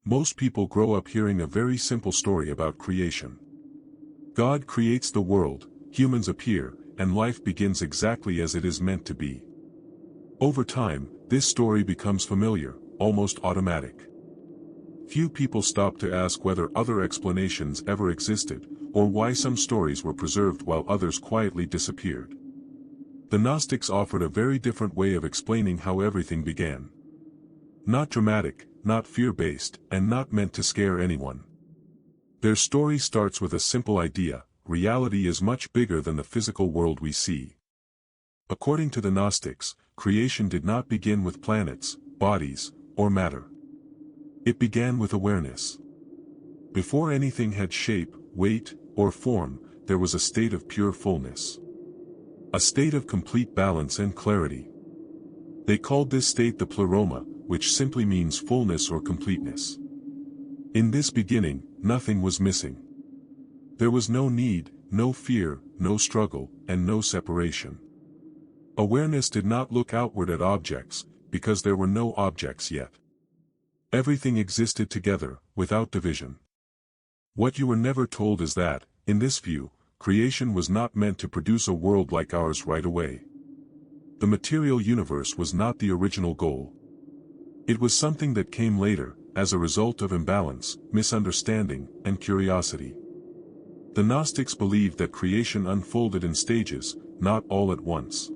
Most people grow up hearing a very simple story about creation. God creates the world, humans appear, and life begins exactly as it is meant to be. Over time, this story becomes familiar, almost automatic. Few people stop to ask whether other explanations ever existed, or why some stories were preserved while others quietly disappeared. The Gnostics offered a very different way of explaining how everything began. Not dramatic, not fear-based, and not meant to scare anyone. Their story starts with a simple idea: reality is much bigger than the physical world we see. According to the Gnostics, creation did not begin with planets, bodies, or matter. It began with awareness. Before anything had shape, weight, or form, there was a state of pure fullness. A state of complete balance and clarity. They called this state the Pleroma, which simply means fullness or completeness. In this beginning, nothing was missing. There was no need, no fear, no struggle, and no separation. Awareness did not look outward at objects, because there were no objects yet. Everything existed together, without division. What you were never told is that, in this view, creation was not meant to produce a world like ours right away. The material universe was not the original goal. It was something that came later, as a result of imbalance, misunderstanding, and curiosity. The Gnostics believed that creation unfolded in stages, not all at once.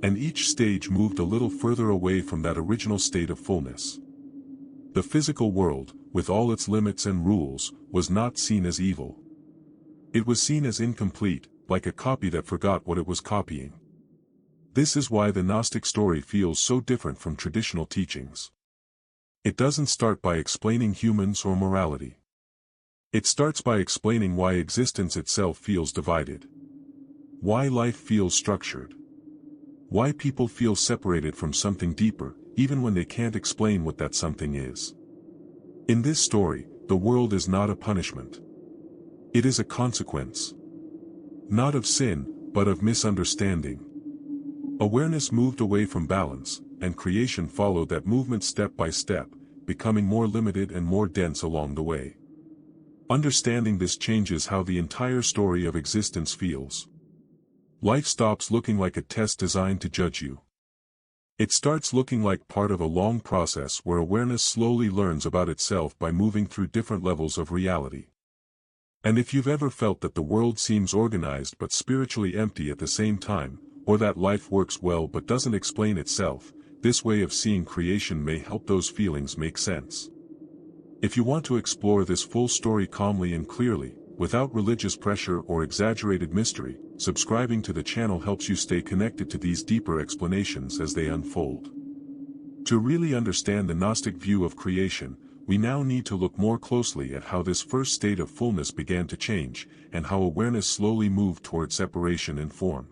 And each stage moved a little further away from that original state of fullness. The physical world, with all its limits and rules, was not seen as evil. It was seen as incomplete, like a copy that forgot what it was copying. This is why the Gnostic story feels so different from traditional teachings. It doesn't start by explaining humans or morality. It starts by explaining why existence itself feels divided. Why life feels structured. Why people feel separated from something deeper, even when they can't explain what that something is. In this story, the world is not a punishment. It is a consequence. Not of sin, but of misunderstanding. Awareness moved away from balance, and creation followed that movement step by step, becoming more limited and more dense along the way. Understanding this changes how the entire story of existence feels. Life stops looking like a test designed to judge you. It starts looking like part of a long process where awareness slowly learns about itself by moving through different levels of reality. And if you've ever felt that the world seems organized but spiritually empty at the same time, or that life works well but doesn't explain itself, this way of seeing creation may help those feelings make sense. If you want to explore this full story calmly and clearly, without religious pressure or exaggerated mystery, subscribing to the channel helps you stay connected to these deeper explanations as they unfold. To really understand the Gnostic view of creation, we now need to look more closely at how this first state of fullness began to change, and how awareness slowly moved toward separation and form.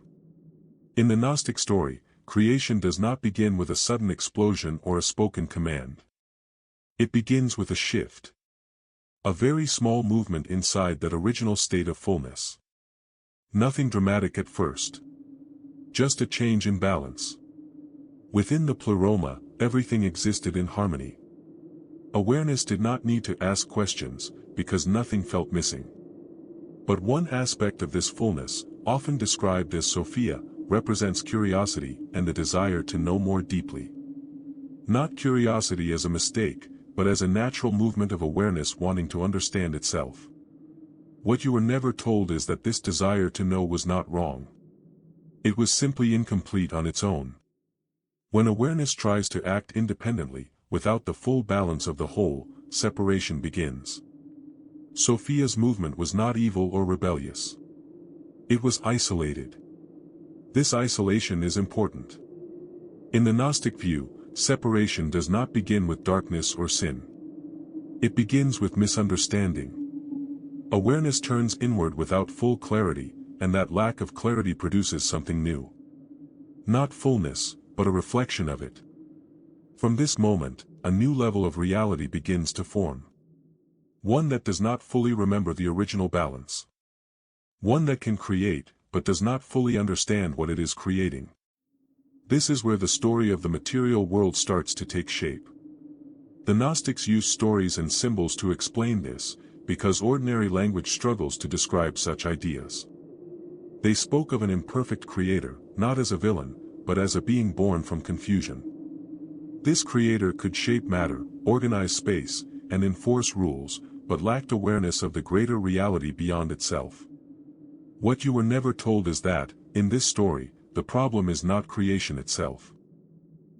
In the Gnostic story, creation does not begin with a sudden explosion or a spoken command. It begins with a shift. A very small movement inside that original state of fullness. Nothing dramatic at first. Just a change in balance. Within the Pleroma, everything existed in harmony. Awareness did not need to ask questions, because nothing felt missing. But one aspect of this fullness, often described as Sophia, represents curiosity and the desire to know more deeply. Not curiosity as a mistake, but as a natural movement of awareness wanting to understand itself. What you were never told is that this desire to know was not wrong. It was simply incomplete on its own. When awareness tries to act independently, without the full balance of the whole, separation begins. Sophia's movement was not evil or rebellious. It was isolated. This isolation is important. In the Gnostic view, separation does not begin with darkness or sin. It begins with misunderstanding. Awareness turns inward without full clarity, and that lack of clarity produces something new. Not fullness, but a reflection of it. From this moment, a new level of reality begins to form. One that does not fully remember the original balance. One that can create, but does not fully understand what it is creating. This is where the story of the material world starts to take shape. The Gnostics use stories and symbols to explain this, because ordinary language struggles to describe such ideas. They spoke of an imperfect creator, not as a villain, but as a being born from confusion. This creator could shape matter, organize space, and enforce rules, but lacked awareness of the greater reality beyond itself. What you were never told is that, in this story, the problem is not creation itself.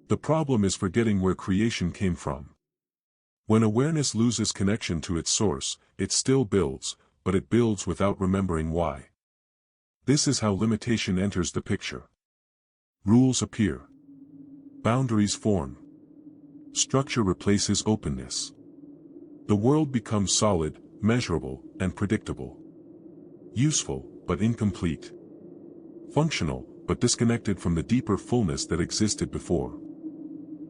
The problem is forgetting where creation came from. When awareness loses connection to its source, it still builds, but it builds without remembering why. This is how limitation enters the picture. Rules appear. Boundaries form. Structure replaces openness. The world becomes solid, measurable, and predictable. Useful, but incomplete. Functional, but disconnected from the deeper fullness that existed before.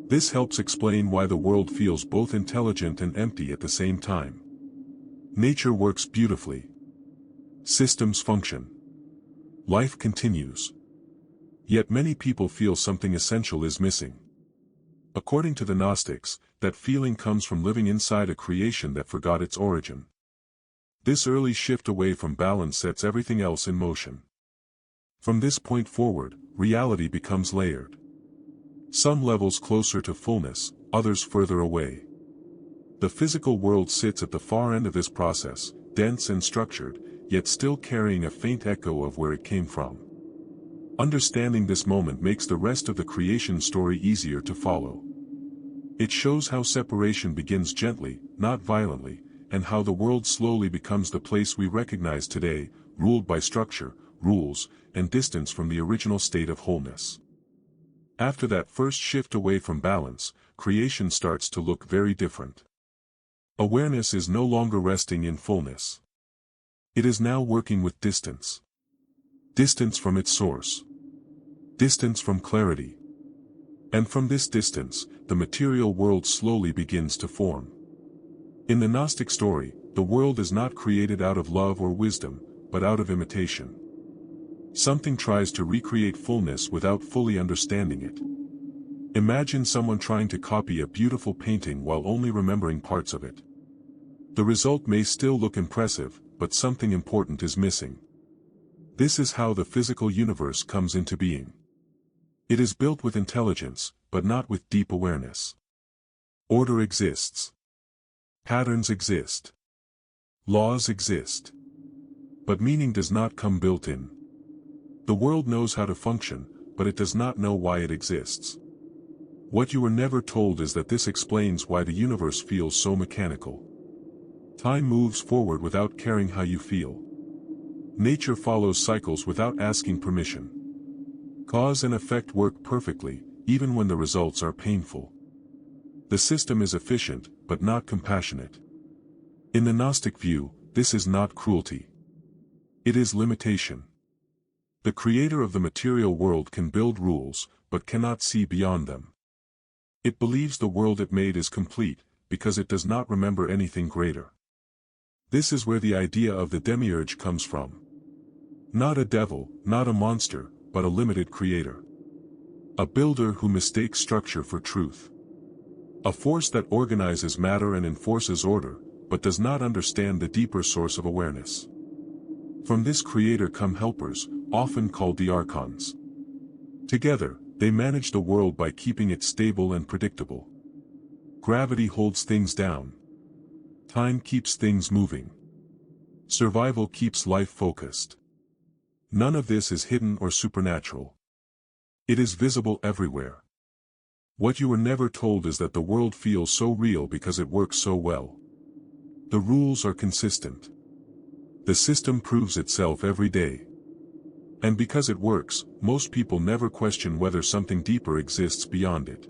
This helps explain why the world feels both intelligent and empty at the same time. Nature works beautifully. Systems function. Life continues. Yet many people feel something essential is missing. According to the Gnostics, that feeling comes from living inside a creation that forgot its origin. This early shift away from balance sets everything else in motion. From this point forward, reality becomes layered. Some levels closer to fullness, others further away. The physical world sits at the far end of this process, dense and structured, yet still carrying a faint echo of where it came from. Understanding this moment makes the rest of the creation story easier to follow. It shows how separation begins gently, not violently, and how the world slowly becomes the place we recognize today, ruled by structure, rules, and distance from the original state of wholeness. After that first shift away from balance, creation starts to look very different. Awareness is no longer resting in fullness. It is now working with distance. Distance from its source. Distance from clarity. And from this distance, the material world slowly begins to form. In the Gnostic story, the world is not created out of love or wisdom, but out of imitation. Something tries to recreate fullness without fully understanding it. Imagine someone trying to copy a beautiful painting while only remembering parts of it. The result may still look impressive, but something important is missing. This is how the physical universe comes into being. It is built with intelligence, but not with deep awareness. Order exists. Patterns exist. Laws exist. But meaning does not come built in. The world knows how to function, but it does not know why it exists. What you were never told is that this explains why the universe feels so mechanical. Time moves forward without caring how you feel. Nature follows cycles without asking permission. Cause and effect work perfectly, even when the results are painful. The system is efficient, but not compassionate. In the Gnostic view, this is not cruelty. It is limitation. The creator of the material world can build rules, but cannot see beyond them. It believes the world it made is complete, because it does not remember anything greater. This is where the idea of the Demiurge comes from. Not a devil, not a monster, but a limited creator. A builder who mistakes structure for truth. A force that organizes matter and enforces order, but does not understand the deeper source of awareness. From this creator come helpers, often called the Archons. Together, they manage the world by keeping it stable and predictable. Gravity holds things down. Time keeps things moving. Survival keeps life focused. None of this is hidden or supernatural. It is visible everywhere. What you were never told is that the world feels so real because it works so well. The rules are consistent. The system proves itself every day. And because it works, most people never question whether something deeper exists beyond it.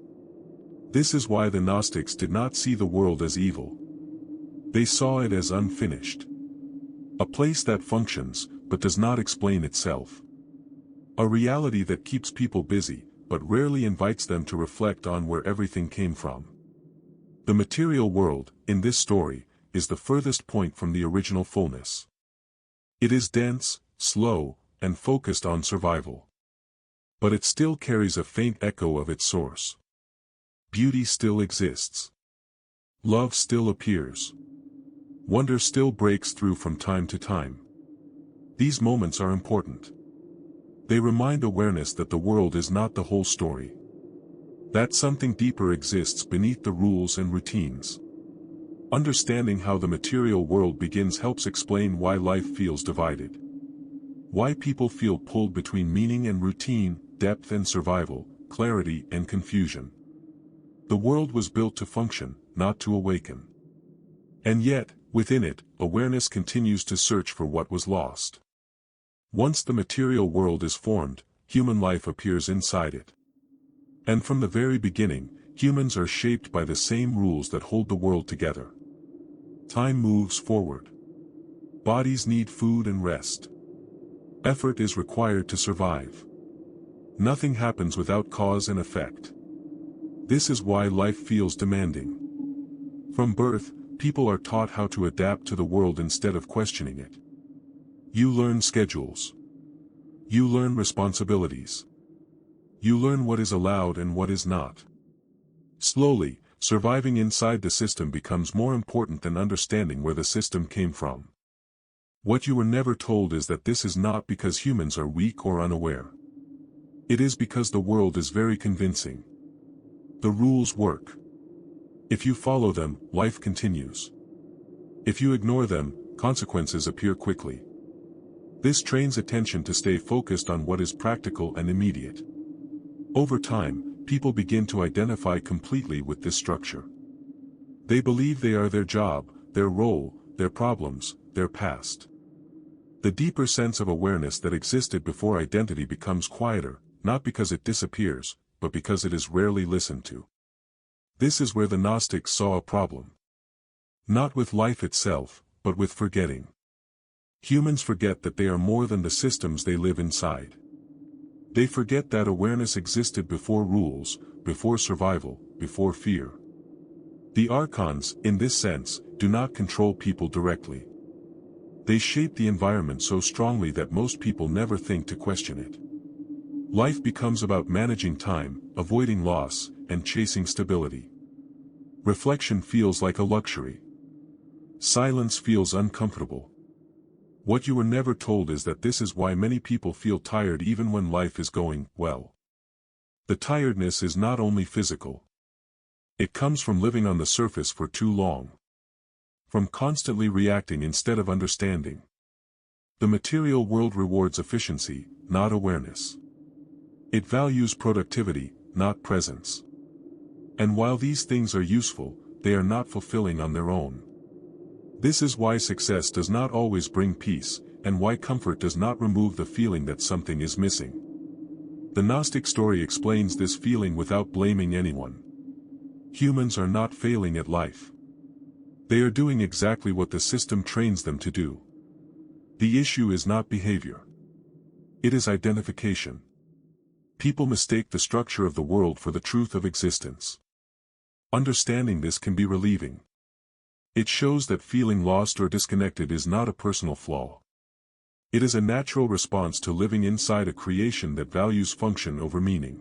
This is why the Gnostics did not see the world as evil. They saw it as unfinished. A place that functions, but does not explain itself. A reality that keeps people busy, but rarely invites them to reflect on where everything came from. The material world, in this story, is the furthest point from the original fullness. It is dense, slow, and focused on survival. But it still carries a faint echo of its source. Beauty still exists. Love still appears. Wonder still breaks through from time to time. These moments are important. They remind awareness that the world is not the whole story. That something deeper exists beneath the rules and routines. Understanding how the material world begins helps explain why life feels divided. Why people feel pulled between meaning and routine, depth and survival, clarity and confusion. The world was built to function, not to awaken. And yet, within it, awareness continues to search for what was lost. Once the material world is formed, human life appears inside it. And from the very beginning, humans are shaped by the same rules that hold the world together. Time moves forward. Bodies need food and rest. Effort is required to survive. Nothing happens without cause and effect. This is why life feels demanding. From birth, people are taught how to adapt to the world instead of questioning it. You learn schedules. You learn responsibilities. You learn what is allowed and what is not. Slowly, surviving inside the system becomes more important than understanding where the system came from. What you were never told is that this is not because humans are weak or unaware. It is because the world is very convincing. The rules work. If you follow them, life continues. If you ignore them, consequences appear quickly. This trains attention to stay focused on what is practical and immediate. Over time, people begin to identify completely with this structure. They believe they are their job, their role, their problems, their past. The deeper sense of awareness that existed before identity becomes quieter, not because it disappears, but because it is rarely listened to. This is where the Gnostics saw a problem. Not with life itself, but with forgetting. Humans forget that they are more than the systems they live inside. They forget that awareness existed before rules, before survival, before fear. The Archons, in this sense, do not control people directly. They shape the environment so strongly that most people never think to question it. Life becomes about managing time, avoiding loss, and chasing stability. Reflection feels like a luxury. Silence feels uncomfortable. What you were never told is that this is why many people feel tired even when life is going well. The tiredness is not only physical. It comes from living on the surface for too long. From constantly reacting instead of understanding. The material world rewards efficiency, not awareness. It values productivity, not presence. And while these things are useful, they are not fulfilling on their own. This is why success does not always bring peace, and why comfort does not remove the feeling that something is missing. The Gnostic story explains this feeling without blaming anyone. Humans are not failing at life. They are doing exactly what the system trains them to do. The issue is not behavior. It is identification. People mistake the structure of the world for the truth of existence. Understanding this can be relieving. It shows that feeling lost or disconnected is not a personal flaw. It is a natural response to living inside a creation that values function over meaning.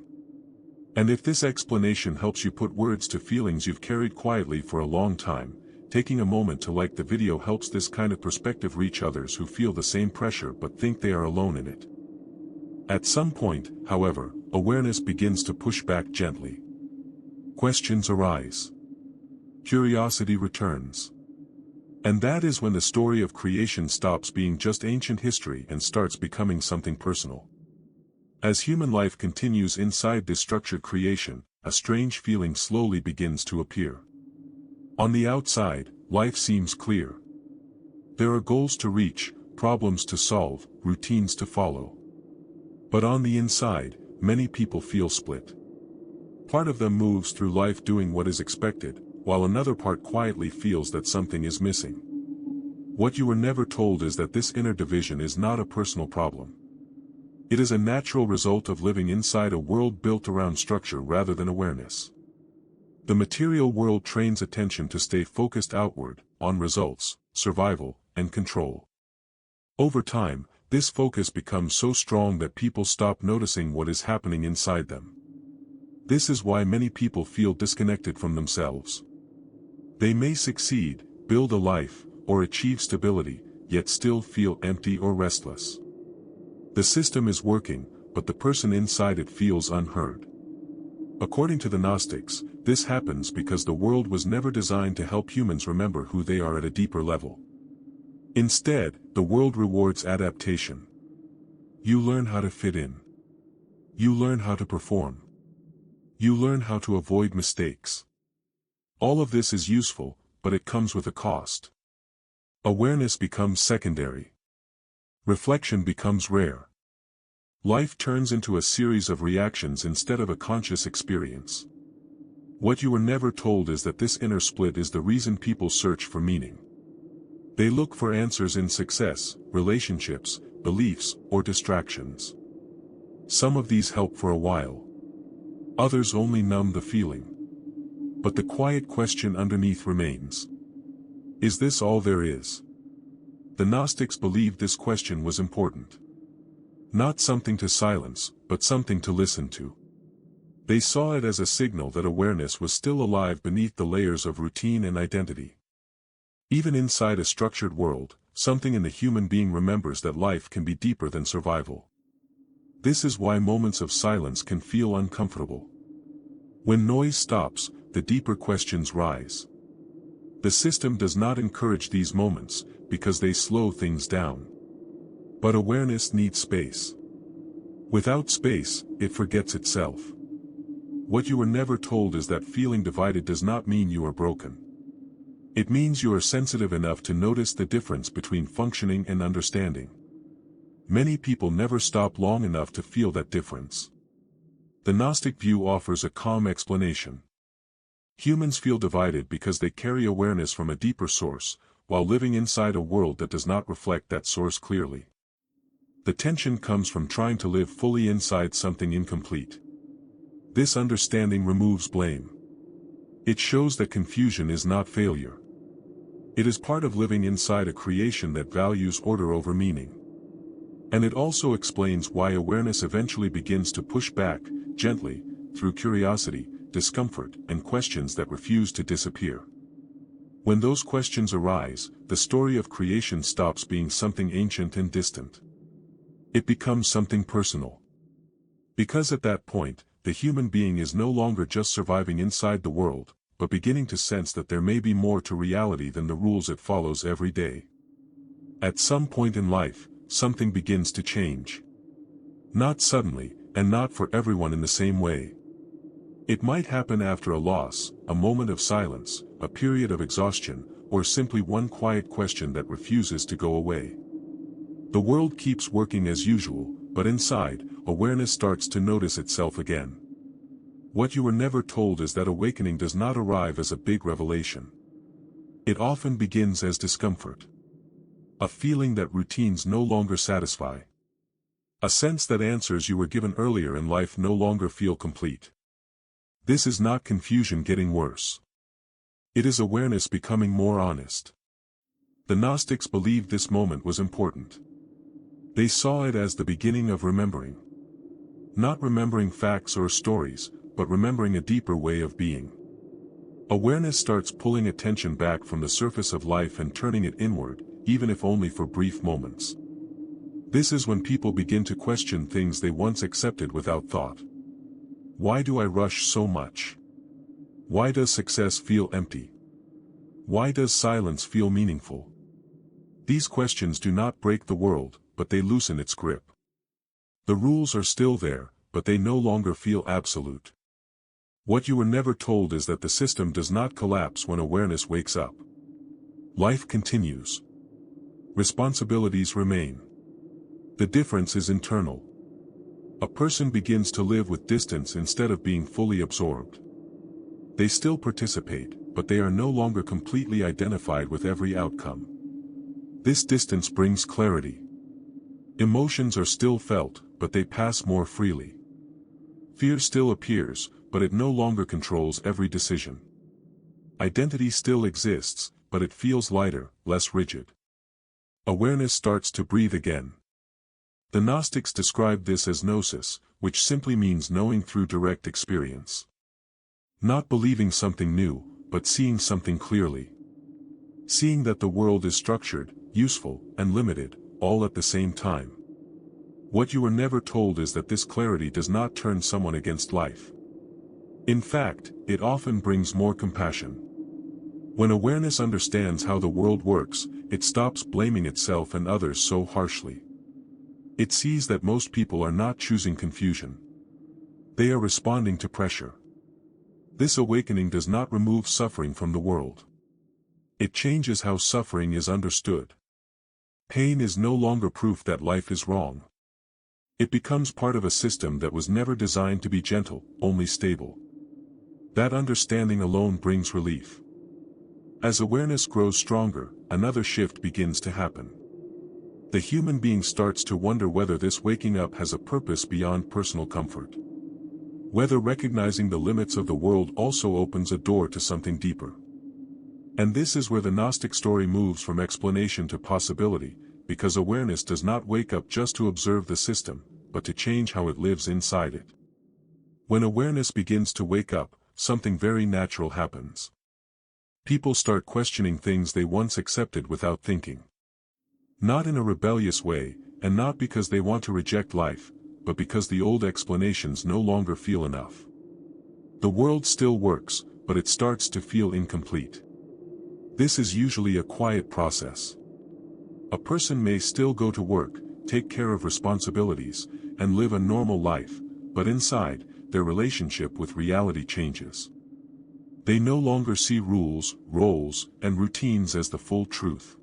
And if this explanation helps you put words to feelings you've carried quietly for a long time, taking a moment to like the video helps this kind of perspective reach others who feel the same pressure but think they are alone in it. At some point, however, awareness begins to push back gently. Questions arise. Curiosity returns. And that is when the story of creation stops being just ancient history and starts becoming something personal. As human life continues inside this structured creation, a strange feeling slowly begins to appear. On the outside, life seems clear. There are goals to reach, problems to solve, routines to follow. But on the inside, many people feel split. Part of them moves through life doing what is expected, while another part quietly feels that something is missing. What you were never told is that this inner division is not a personal problem. It is a natural result of living inside a world built around structure rather than awareness. The material world trains attention to stay focused outward, on results, survival, and control. Over time, this focus becomes so strong that people stop noticing what is happening inside them. This is why many people feel disconnected from themselves. They may succeed, build a life, or achieve stability, yet still feel empty or restless. The system is working, but the person inside it feels unheard. According to the Gnostics, this happens because the world was never designed to help humans remember who they are at a deeper level. Instead, the world rewards adaptation. You learn how to fit in. You learn how to perform. You learn how to avoid mistakes. All of this is useful, but it comes with a cost. Awareness becomes secondary. Reflection becomes rare. Life turns into a series of reactions instead of a conscious experience. What you were never told is that this inner split is the reason people search for meaning. They look for answers in success, relationships, beliefs, or distractions. Some of these help for a while. Others only numb the feeling. But the quiet question underneath remains. Is this all there is? The Gnostics believed this question was important. Not something to silence, but something to listen to. They saw it as a signal that awareness was still alive beneath the layers of routine and identity. Even inside a structured world, something in the human being remembers that life can be deeper than survival. This is why moments of silence can feel uncomfortable. When noise stops, the deeper questions rise. The system does not encourage these moments, because they slow things down. But awareness needs space. Without space, it forgets itself. What you were never told is that feeling divided does not mean you are broken. It means you are sensitive enough to notice the difference between functioning and understanding. Many people never stop long enough to feel that difference. The Gnostic view offers a calm explanation. Humans feel divided because they carry awareness from a deeper source, while living inside a world that does not reflect that source clearly. The tension comes from trying to live fully inside something incomplete. This understanding removes blame. It shows that confusion is not failure. It is part of living inside a creation that values order over meaning. And it also explains why awareness eventually begins to push back, gently, through curiosity, discomfort, and questions that refuse to disappear. When those questions arise, the story of creation stops being something ancient and distant. It becomes something personal. Because at that point, the human being is no longer just surviving inside the world, but beginning to sense that there may be more to reality than the rules it follows every day. At some point in life, something begins to change. Not suddenly, and not for everyone in the same way. It might happen after a loss, a moment of silence, a period of exhaustion, or simply one quiet question that refuses to go away. The world keeps working as usual, but inside, awareness starts to notice itself again. What you were never told is that awakening does not arrive as a big revelation. It often begins as discomfort. A feeling that routines no longer satisfy. A sense that answers you were given earlier in life no longer feel complete. This is not confusion getting worse. It is awareness becoming more honest. The Gnostics believed this moment was important. They saw it as the beginning of remembering. Not remembering facts or stories, but remembering a deeper way of being. Awareness starts pulling attention back from the surface of life and turning it inward, even if only for brief moments. This is when people begin to question things they once accepted without thought. Why do I rush so much? Why does success feel empty? Why does silence feel meaningful? These questions do not break the world, but they loosen its grip. The rules are still there, but they no longer feel absolute. What you were never told is that the system does not collapse when awareness wakes up. Life continues. Responsibilities remain. The difference is internal. A person begins to live with distance instead of being fully absorbed. They still participate, but they are no longer completely identified with every outcome. This distance brings clarity. Emotions are still felt, but they pass more freely. Fear still appears, but it no longer controls every decision. Identity still exists, but it feels lighter, less rigid. Awareness starts to breathe again. The Gnostics describe this as gnosis, which simply means knowing through direct experience. Not believing something new, but seeing something clearly. Seeing that the world is structured, useful, and limited, all at the same time. What you were never told is that this clarity does not turn someone against life. In fact, it often brings more compassion. When awareness understands how the world works, it stops blaming itself and others so harshly. It sees that most people are not choosing confusion. They are responding to pressure. This awakening does not remove suffering from the world. It changes how suffering is understood. Pain is no longer proof that life is wrong. It becomes part of a system that was never designed to be gentle, only stable. That understanding alone brings relief. As awareness grows stronger, another shift begins to happen. The human being starts to wonder whether this waking up has a purpose beyond personal comfort. Whether recognizing the limits of the world also opens a door to something deeper. And this is where the Gnostic story moves from explanation to possibility, because awareness does not wake up just to observe the system, but to change how it lives inside it. When awareness begins to wake up, something very natural happens. People start questioning things they once accepted without thinking. Not in a rebellious way, and not because they want to reject life, but because the old explanations no longer feel enough. The world still works, but it starts to feel incomplete. This is usually a quiet process. A person may still go to work, take care of responsibilities, and live a normal life, but inside, their relationship with reality changes. They no longer see rules, roles, and routines as the full truth.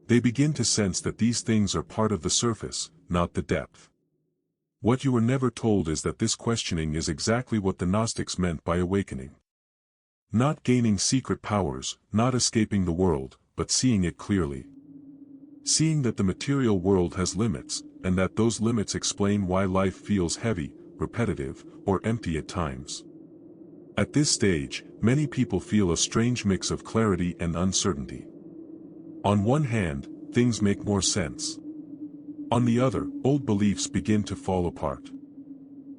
They begin to sense that these things are part of the surface, not the depth. What you were never told is that this questioning is exactly what the Gnostics meant by awakening. Not gaining secret powers, not escaping the world, but seeing it clearly. Seeing that the material world has limits, and that those limits explain why life feels heavy, repetitive, or empty at times. At this stage, many people feel a strange mix of clarity and uncertainty. On one hand, things make more sense. On the other, old beliefs begin to fall apart.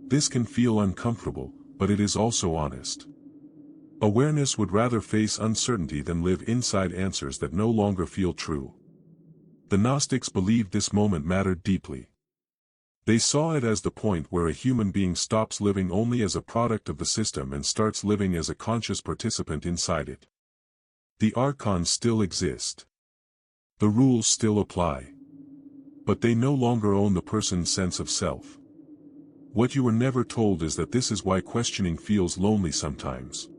This can feel uncomfortable, but it is also honest. Awareness would rather face uncertainty than live inside answers that no longer feel true. The Gnostics believed this moment mattered deeply. They saw it as the point where a human being stops living only as a product of the system and starts living as a conscious participant inside it. The Archons still exist. The rules still apply. But they no longer own the person's sense of self. What you were never told is that this is why questioning feels lonely sometimes.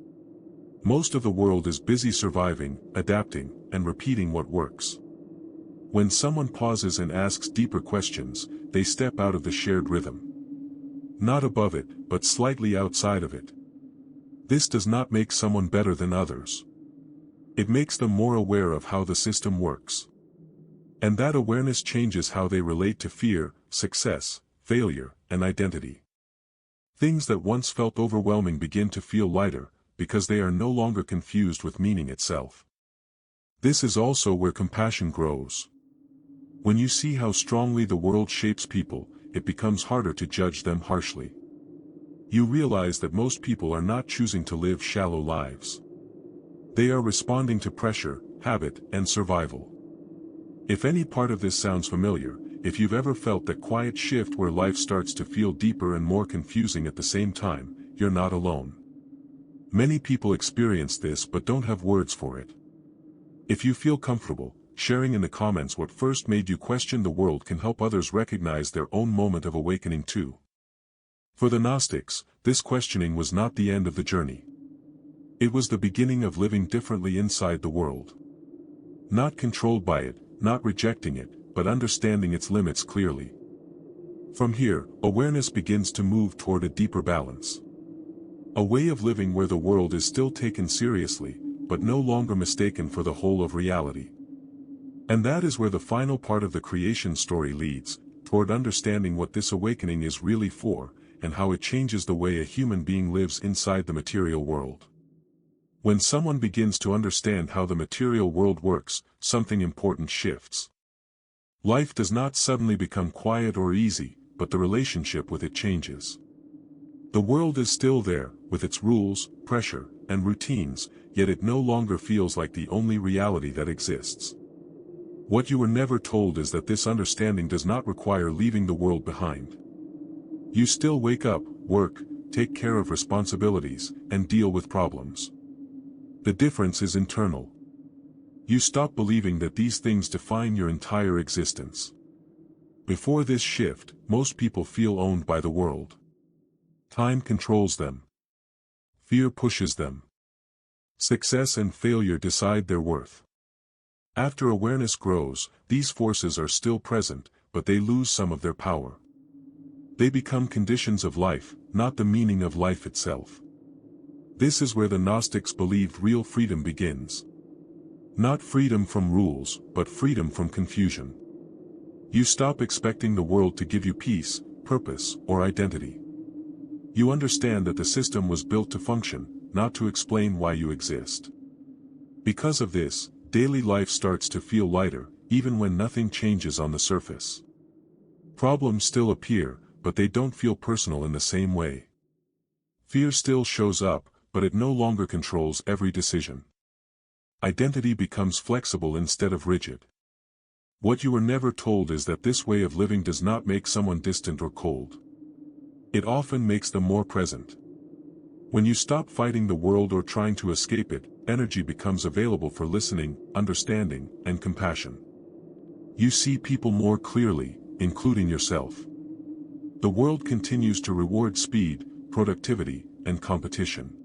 Most of the world is busy surviving, adapting, and repeating what works. When someone pauses and asks deeper questions, they step out of the shared rhythm. Not above it, but slightly outside of it. This does not make someone better than others. It makes them more aware of how the system works. And that awareness changes how they relate to fear, success, failure, and identity. Things that once felt overwhelming begin to feel lighter, because they are no longer confused with meaning itself. This is also where compassion grows. When you see how strongly the world shapes people, it becomes harder to judge them harshly. You realize that most people are not choosing to live shallow lives. They are responding to pressure, habit, and survival. If any part of this sounds familiar, if you've ever felt that quiet shift where life starts to feel deeper and more confusing at the same time, you're not alone. Many people experience this but don't have words for it. If you feel comfortable, sharing in the comments what first made you question the world can help others recognize their own moment of awakening too. For the Gnostics, this questioning was not the end of the journey. It was the beginning of living differently inside the world. Not controlled by it, not rejecting it, but understanding its limits clearly. From here, awareness begins to move toward a deeper balance. A way of living where the world is still taken seriously, but no longer mistaken for the whole of reality. And that is where the final part of the creation story leads, toward understanding what this awakening is really for, and how it changes the way a human being lives inside the material world. When someone begins to understand how the material world works, something important shifts. Life does not suddenly become quiet or easy, but the relationship with it changes. The world is still there, with its rules, pressure, and routines, yet it no longer feels like the only reality that exists. What you were never told is that this understanding does not require leaving the world behind. You still wake up, work, take care of responsibilities, and deal with problems. The difference is internal. You stop believing that these things define your entire existence. Before this shift, most people feel owned by the world. Time controls them. Fear pushes them. Success and failure decide their worth. After awareness grows, these forces are still present, but they lose some of their power. They become conditions of life, not the meaning of life itself. This is where the Gnostics believed real freedom begins. Not freedom from rules, but freedom from confusion. You stop expecting the world to give you peace, purpose, or identity. You understand that the system was built to function, not to explain why you exist. Because of this, daily life starts to feel lighter, even when nothing changes on the surface. Problems still appear, but they don't feel personal in the same way. Fear still shows up, but it no longer controls every decision. Identity becomes flexible instead of rigid. What you were never told is that this way of living does not make someone distant or cold. It often makes them more present. When you stop fighting the world or trying to escape it, energy becomes available for listening, understanding, and compassion. You see people more clearly, including yourself. The world continues to reward speed, productivity, and competition.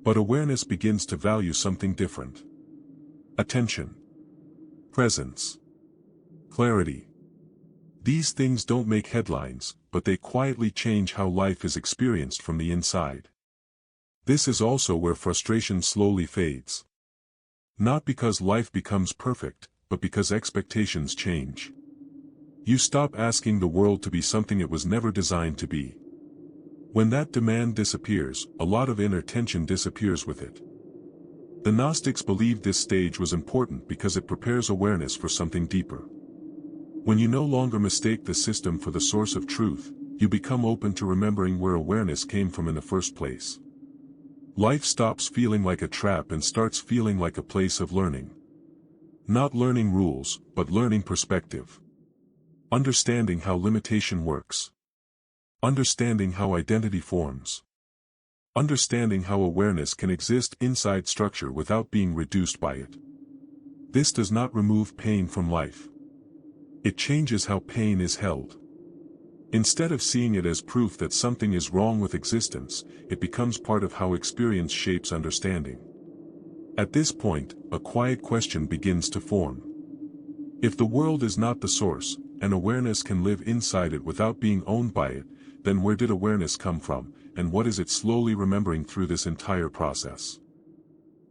But awareness begins to value something different. Attention. Presence. Clarity. These things don't make headlines, but they quietly change how life is experienced from the inside. This is also where frustration slowly fades. Not because life becomes perfect, but because expectations change. You stop asking the world to be something it was never designed to be. When that demand disappears, a lot of inner tension disappears with it. The Gnostics believed this stage was important because it prepares awareness for something deeper. When you no longer mistake the system for the source of truth, you become open to remembering where awareness came from in the first place. Life stops feeling like a trap and starts feeling like a place of learning. Not learning rules, but learning perspective. Understanding how limitation works. Understanding how identity forms. Understanding how awareness can exist inside structure without being reduced by it. This does not remove pain from life. It changes how pain is held. Instead of seeing it as proof that something is wrong with existence, it becomes part of how experience shapes understanding. At this point, a quiet question begins to form. If the world is not the source, and awareness can live inside it without being owned by it, then where did awareness come from, and what is it slowly remembering through this entire process?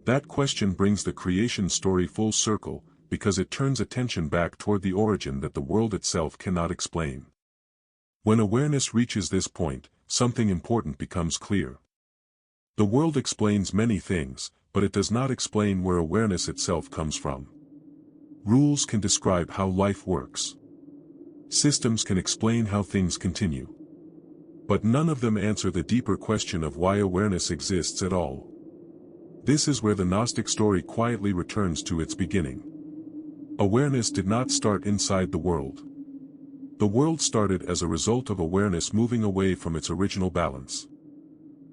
That question brings the creation story full circle, because it turns attention back toward the origin that the world itself cannot explain. When awareness reaches this point, something important becomes clear. The world explains many things, but it does not explain where awareness itself comes from. Rules can describe how life works. Systems can explain how things continue. But none of them answer the deeper question of why awareness exists at all. This is where the Gnostic story quietly returns to its beginning. Awareness did not start inside the world. The world started as a result of awareness moving away from its original balance.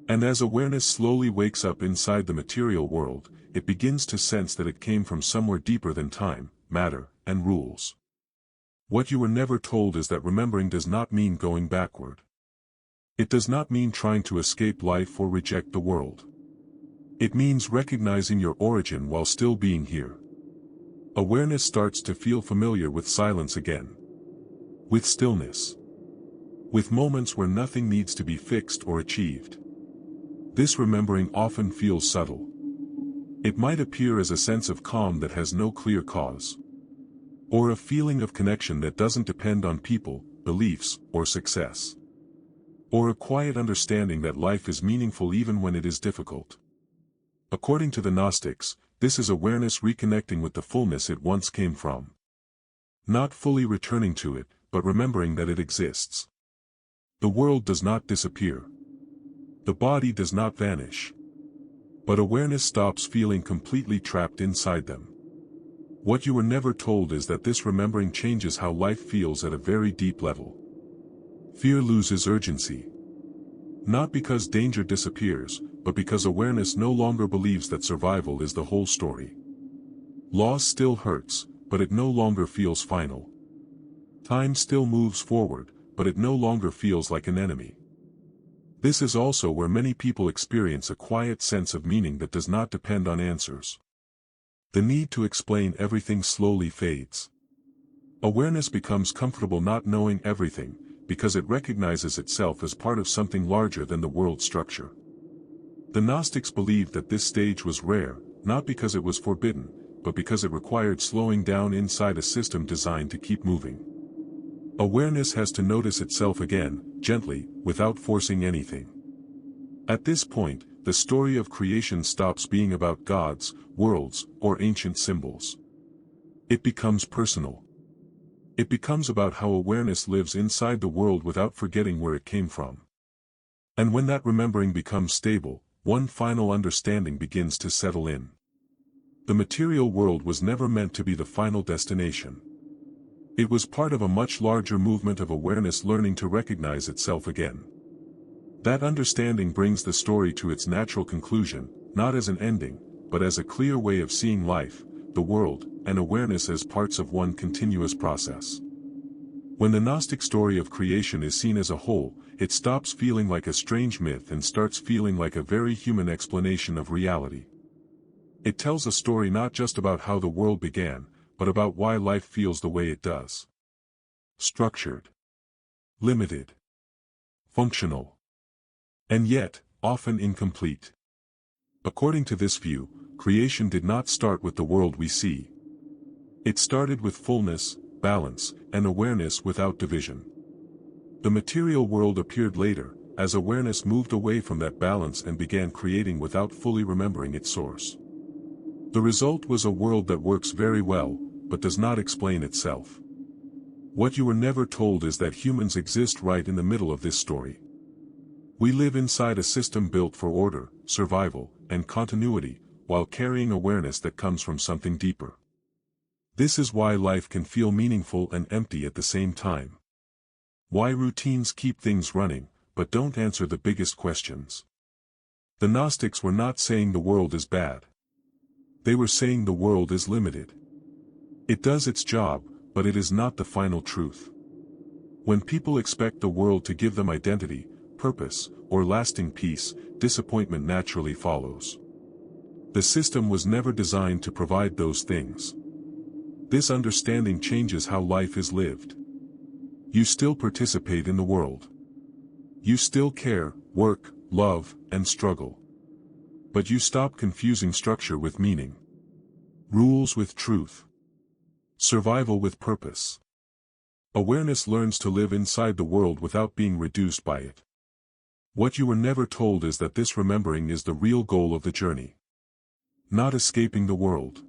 And as awareness slowly wakes up inside the material world, it begins to sense that it came from somewhere deeper than time, matter, and rules. What you were never told is that remembering does not mean going backward. It does not mean trying to escape life or reject the world. It means recognizing your origin while still being here. Awareness starts to feel familiar with silence again. With stillness. With moments where nothing needs to be fixed or achieved. This remembering often feels subtle. It might appear as a sense of calm that has no clear cause. Or a feeling of connection that doesn't depend on people, beliefs, or success. Or a quiet understanding that life is meaningful even when it is difficult. According to the Gnostics, this is awareness reconnecting with the fullness it once came from. Not fully returning to it, but remembering that it exists. The world does not disappear. The body does not vanish. But awareness stops feeling completely trapped inside them. What you were never told is that this remembering changes how life feels at a very deep level. Fear loses urgency. Not because danger disappears, but because awareness no longer believes that survival is the whole story. Loss still hurts, but it no longer feels final. Time still moves forward, but it no longer feels like an enemy. This is also where many people experience a quiet sense of meaning that does not depend on answers. The need to explain everything slowly fades. Awareness becomes comfortable not knowing everything, because it recognizes itself as part of something larger than the world structure. The Gnostics believed that this stage was rare, not because it was forbidden, but because it required slowing down inside a system designed to keep moving. Awareness has to notice itself again, gently, without forcing anything. At this point, the story of creation stops being about gods, worlds, or ancient symbols. It becomes personal. It becomes about how awareness lives inside the world without forgetting where it came from. And when that remembering becomes stable, one final understanding begins to settle in. The material world was never meant to be the final destination. It was part of a much larger movement of awareness learning to recognize itself again. That understanding brings the story to its natural conclusion, not as an ending, but as a clear way of seeing life, the world, and awareness as parts of one continuous process. When the Gnostic story of creation is seen as a whole, it stops feeling like a strange myth and starts feeling like a very human explanation of reality. It tells a story not just about how the world began, but about why life feels the way it does. Structured. Limited. Functional. And yet, often incomplete. According to this view, creation did not start with the world we see. It started with fullness, balance, and awareness without division. The material world appeared later, as awareness moved away from that balance and began creating without fully remembering its source. The result was a world that works very well, but does not explain itself. What you were never told is that humans exist right in the middle of this story. We live inside a system built for order, survival, and continuity, while carrying awareness that comes from something deeper. This is why life can feel meaningful and empty at the same time. Why routines keep things running, but don't answer the biggest questions. The Gnostics were not saying the world is bad. They were saying the world is limited. It does its job, but it is not the final truth. When people expect the world to give them identity, purpose, or lasting peace, disappointment naturally follows. The system was never designed to provide those things. This understanding changes how life is lived. You still participate in the world. You still care, work, love, and struggle. But you stop confusing structure with meaning. Rules with truth. Survival with purpose. Awareness learns to live inside the world without being reduced by it. What you were never told is that this remembering is the real goal of the journey. Not escaping the world.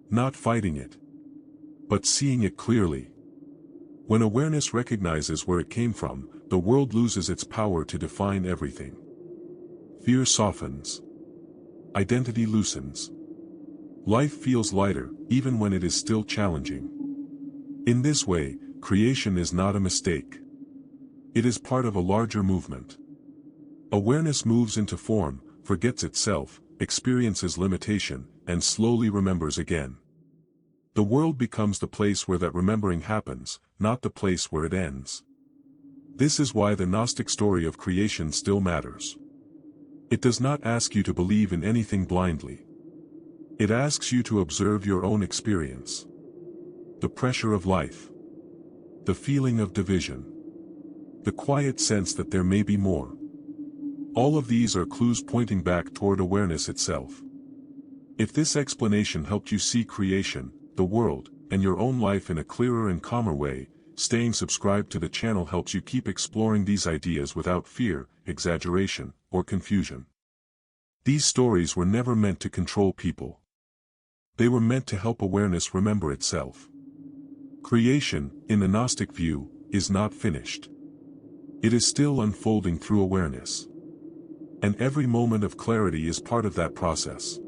Not fighting it. But seeing it clearly. When awareness recognizes where it came from, the world loses its power to define everything. Fear softens. Identity loosens. Life feels lighter, even when it is still challenging. In this way, creation is not a mistake. It is part of a larger movement. Awareness moves into form, forgets itself, experiences limitation, and slowly remembers again. The world becomes the place where that remembering happens, not the place where it ends. This is why the Gnostic story of creation still matters. It does not ask you to believe in anything blindly. It asks you to observe your own experience. The pressure of life. The feeling of division. The quiet sense that there may be more. All of these are clues pointing back toward awareness itself. If this explanation helped you see creation, the world, and your own life in a clearer and calmer way, staying subscribed to the channel helps you keep exploring these ideas without fear, exaggeration, or confusion. These stories were never meant to control people. They were meant to help awareness remember itself. Creation, in the Gnostic view, is not finished. It is still unfolding through awareness. And every moment of clarity is part of that process.